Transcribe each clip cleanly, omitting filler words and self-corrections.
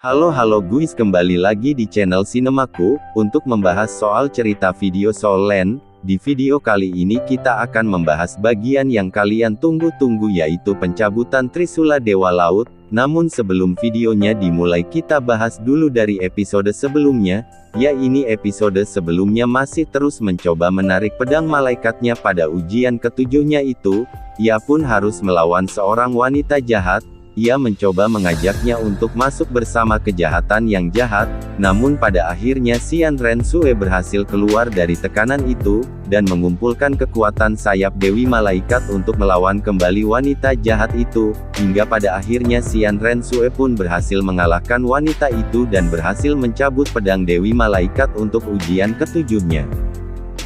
Halo guys, kembali lagi di channel Sinemaku, untuk membahas soal cerita video Soul Land. Di video kali ini kita akan membahas bagian yang kalian tunggu-tunggu, yaitu pencabutan Trisula Dewa Laut. Namun sebelum videonya dimulai, kita bahas dulu dari episode sebelumnya. Ya, ini episode sebelumnya masih terus mencoba menarik pedang malaikatnya pada ujian ketujuhnya itu. Ia pun harus melawan seorang wanita jahat. Ia mencoba mengajaknya untuk masuk bersama kejahatan yang jahat, namun pada akhirnya Xian Rensue berhasil keluar dari tekanan itu, dan mengumpulkan kekuatan sayap Dewi Malaikat untuk melawan kembali wanita jahat itu, hingga pada akhirnya Xian Rensue pun berhasil mengalahkan wanita itu dan berhasil mencabut pedang Dewi Malaikat untuk ujian ketujuhnya.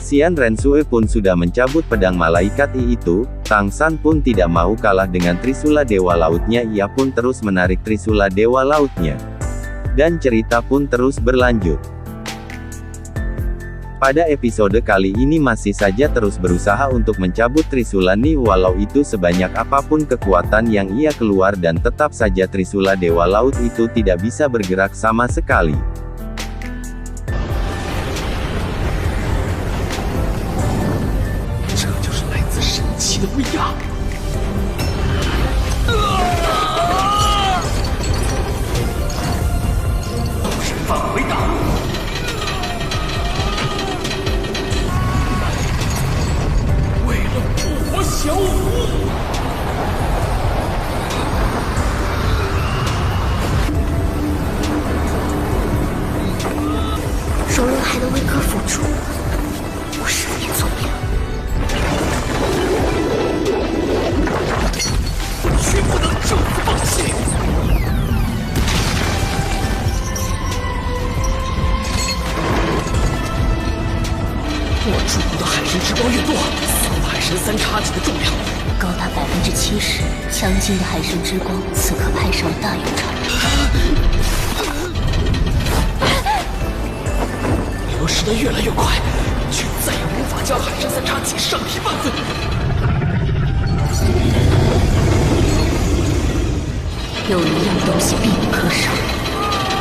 Xian Rensue pun sudah mencabut pedang malaikat itu. Tang San pun tidak mau kalah dengan Trisula Dewa Lautnya, ia pun terus menarik Trisula Dewa Lautnya. Dan cerita pun terus berlanjut. Pada episode kali ini masih saja terus berusaha untuk mencabut Trisula Ni, walau itu sebanyak apapun kekuatan yang ia keluar, dan tetap saja Trisula Dewa Laut itu tidak bisa bergerak sama sekali.高达70%，强劲的海神之光此刻派上了大用场。流失得越来越快，却再也无法将海神三叉戟上提半分。有一样东西必不可少，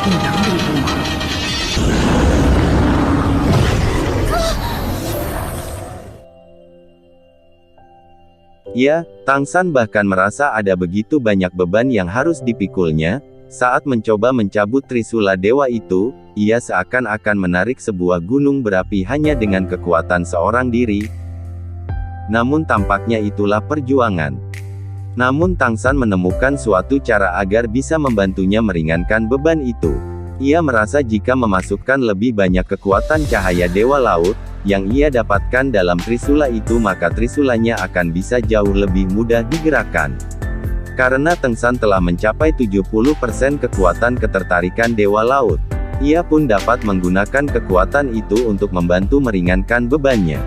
你能领悟吗？Ya, Tang San bahkan merasa ada begitu banyak beban yang harus dipikulnya. Saat mencoba mencabut Trisula Dewa itu, ia seakan-akan menarik sebuah gunung berapi hanya dengan kekuatan seorang diri. Namun tampaknya itulah perjuangan. Namun Tang San menemukan suatu cara agar bisa membantunya meringankan beban itu. Ia merasa jika memasukkan lebih banyak kekuatan cahaya Dewa Laut yang ia dapatkan dalam Trisula itu, maka Trisulanya akan bisa jauh lebih mudah digerakkan. Karena Tang San telah mencapai 70% kekuatan ketertarikan Dewa Laut, ia pun dapat menggunakan kekuatan itu untuk membantu meringankan bebannya.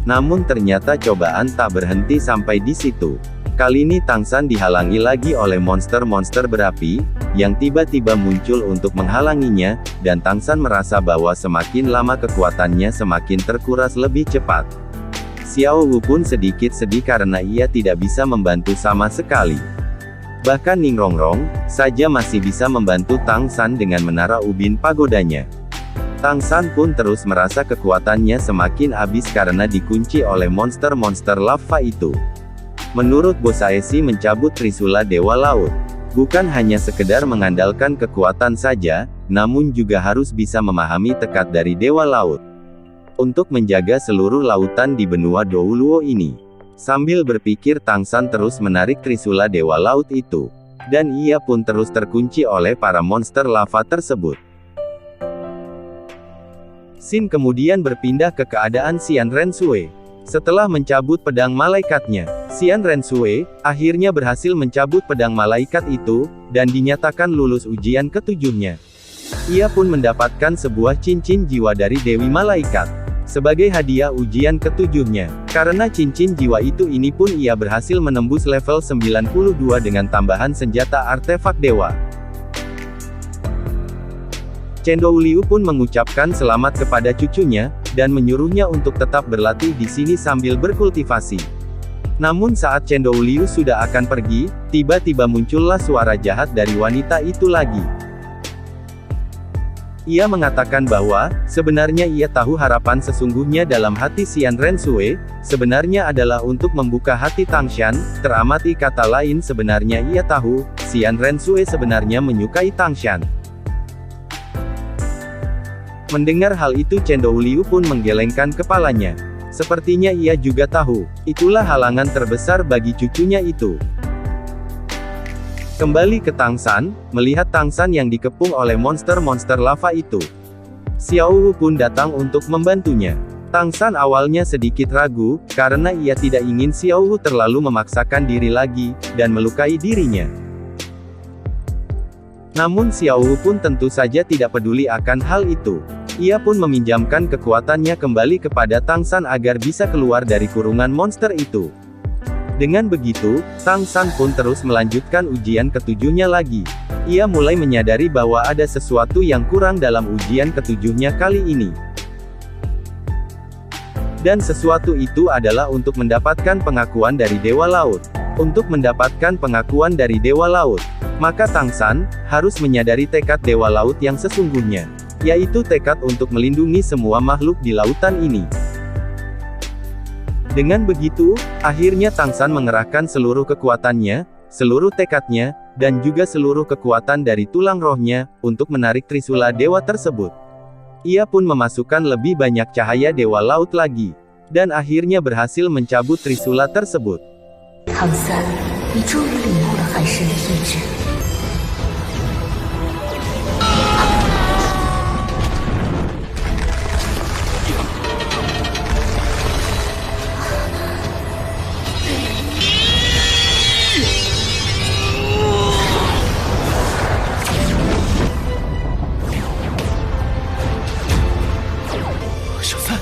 Namun ternyata cobaan tak berhenti sampai di situ. Kali ini Tang San dihalangi lagi oleh monster-monster berapi, yang tiba-tiba muncul untuk menghalanginya, dan Tang San merasa bahwa semakin lama kekuatannya semakin terkuras lebih cepat. Xiao Wu pun sedikit sedih karena ia tidak bisa membantu sama sekali. Bahkan Ning Rongrong saja masih bisa membantu Tang San dengan menara ubin pagodanya. Tang San pun terus merasa kekuatannya semakin habis karena dikunci oleh monster-monster lava itu. Menurut Bosaesi, mencabut Trisula Dewa Laut bukan hanya sekedar mengandalkan kekuatan saja, namun juga harus bisa memahami tekad dari Dewa Laut untuk menjaga seluruh lautan di benua Douluo ini. Sambil berpikir, Tang San terus menarik Trisula Dewa Laut itu, dan ia pun terus terkunci oleh para monster lava tersebut. Scene kemudian berpindah ke keadaan Xian Rensue. Setelah mencabut pedang malaikatnya, Xian Rensue akhirnya berhasil mencabut pedang malaikat itu, dan dinyatakan lulus ujian ketujuhnya. Ia pun mendapatkan sebuah cincin jiwa dari Dewi Malaikat sebagai hadiah ujian ketujuhnya. Karena cincin jiwa itu ini pun ia berhasil menembus level 92 dengan tambahan senjata artefak dewa. Chen Douliu pun mengucapkan selamat kepada cucunya, dan menyuruhnya untuk tetap berlatih di sini sambil berkultivasi. Namun saat Chen Douliu sudah akan pergi, tiba-tiba muncullah suara jahat dari wanita itu lagi. Ia mengatakan bahwa, sebenarnya ia tahu harapan sesungguhnya dalam hati Xian Rensue, sebenarnya adalah untuk membuka hati Tangshan, teramati kata lain sebenarnya ia tahu, Xian Rensue sebenarnya menyukai Tangshan. Mendengar hal itu Chen Douliu pun menggelengkan kepalanya. Sepertinya ia juga tahu, itulah halangan terbesar bagi cucunya itu. Kembali ke Tangshan, melihat Tangshan yang dikepung oleh monster-monster lava itu. Xiao Wu pun datang untuk membantunya. Tangshan awalnya sedikit ragu, karena ia tidak ingin Xiao Wu terlalu memaksakan diri lagi, dan melukai dirinya. Namun Xiao Wu pun tentu saja tidak peduli akan hal itu. Ia pun meminjamkan kekuatannya kembali kepada Tangshan agar bisa keluar dari kurungan monster itu. Dengan begitu, Tangshan pun terus melanjutkan ujian ketujuhnya lagi. Ia mulai menyadari bahwa ada sesuatu yang kurang dalam ujian ketujuhnya kali ini. Dan sesuatu itu adalah untuk mendapatkan pengakuan dari Dewa Laut. Untuk mendapatkan pengakuan dari Dewa Laut, maka Tangshan harus menyadari tekad Dewa Laut yang sesungguhnya, yaitu tekad untuk melindungi semua makhluk di lautan ini. Dengan begitu, akhirnya Tangshan mengerahkan seluruh kekuatannya, seluruh tekadnya, dan juga seluruh kekuatan dari tulang rohnya, untuk menarik Trisula Dewa tersebut. Ia pun memasukkan lebih banyak cahaya Dewa Laut lagi, dan akhirnya berhasil mencabut Trisula tersebut. Tangshan, 你终于领悟了寒神的意志。 小三，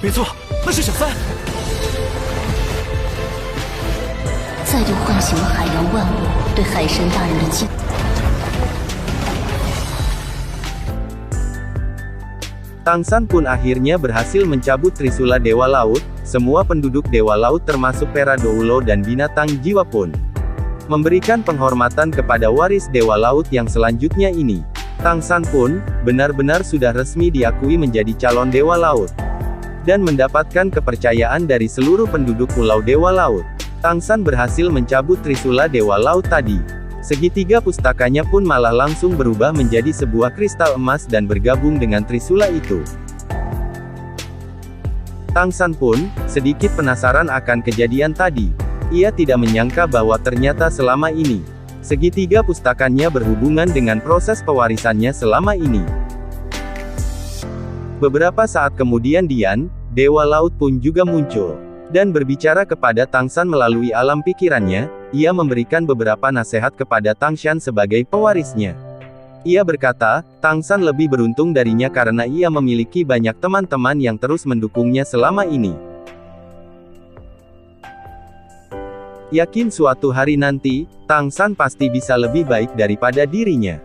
没错，那是小三。再度唤醒了海洋万物对海神大人的敬。 Tangshan pun akhirnya berhasil mencabut Trisula Dewa Laut, semua penduduk Dewa Laut termasuk Pera Doulo dan binatang jiwa pun memberikan penghormatan kepada waris Dewa Laut yang selanjutnya ini. Tangshan pun, benar-benar sudah resmi diakui menjadi calon Dewa Laut. Dan mendapatkan kepercayaan dari seluruh penduduk Pulau Dewa Laut. Tangshan berhasil mencabut Trisula Dewa Laut tadi. Segitiga pustakanya pun malah langsung berubah menjadi sebuah kristal emas dan bergabung dengan Trisula itu. Tangshan pun, sedikit penasaran akan kejadian tadi. Ia tidak menyangka bahwa ternyata selama ini, segitiga pustakannya berhubungan dengan proses pewarisannya selama ini. Beberapa saat kemudian Dewa Laut pun juga muncul. Dan berbicara kepada Tangshan melalui alam pikirannya, ia memberikan beberapa nasihat kepada Tangshan sebagai pewarisnya. Ia berkata, Tangshan lebih beruntung darinya karena ia memiliki banyak teman-teman yang terus mendukungnya selama ini. Yakin suatu hari nanti, Tangshan pasti bisa lebih baik daripada dirinya.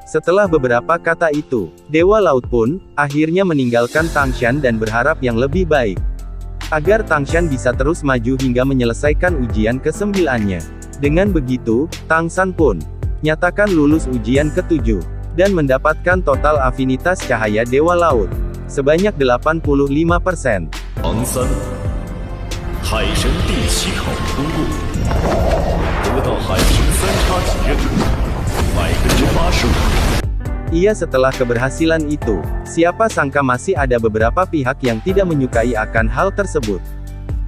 Setelah beberapa kata itu, Dewa Laut pun, akhirnya meninggalkan Tangshan dan berharap yang lebih baik. Agar Tangshan bisa terus maju hingga menyelesaikan ujian ke-9-nya. Dengan begitu, Tangshan pun nyatakan lulus ujian ke-7, dan mendapatkan total afinitas cahaya Dewa Laut sebanyak 85%. Tangshan, 海神第7考通过，得到海神3叉戟认可，85%。 Ia setelah keberhasilan itu, siapa sangka masih ada beberapa pihak yang tidak menyukai akan hal tersebut.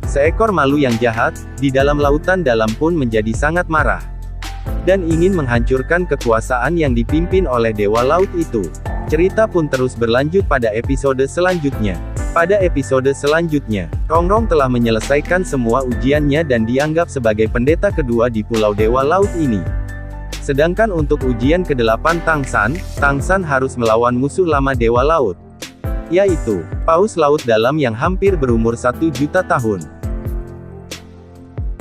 Seekor malu yang jahat, di dalam lautan dalam pun menjadi sangat marah. Dan ingin menghancurkan kekuasaan yang dipimpin oleh Dewa Laut itu. Cerita pun terus berlanjut pada episode selanjutnya. Pada episode selanjutnya, Rongrong telah menyelesaikan semua ujiannya dan dianggap sebagai pendeta kedua di Pulau Dewa Laut ini. Sedangkan untuk ujian ke-8 Tangshan harus melawan musuh lama Dewa Laut, yaitu Paus Laut Dalam yang hampir berumur 1 juta tahun.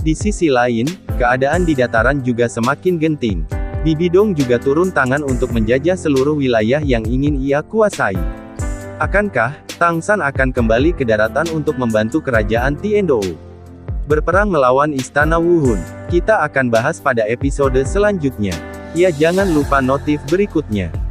Di sisi lain, keadaan di dataran juga semakin genting. Bibi Dong juga turun tangan untuk menjajah seluruh wilayah yang ingin ia kuasai. Akankah Tangshan akan kembali ke daratan untuk membantu kerajaan Tiandou? berperang melawan Istana Wuhun. Kita akan bahas pada episode selanjutnya. Ya, jangan lupa notif berikutnya.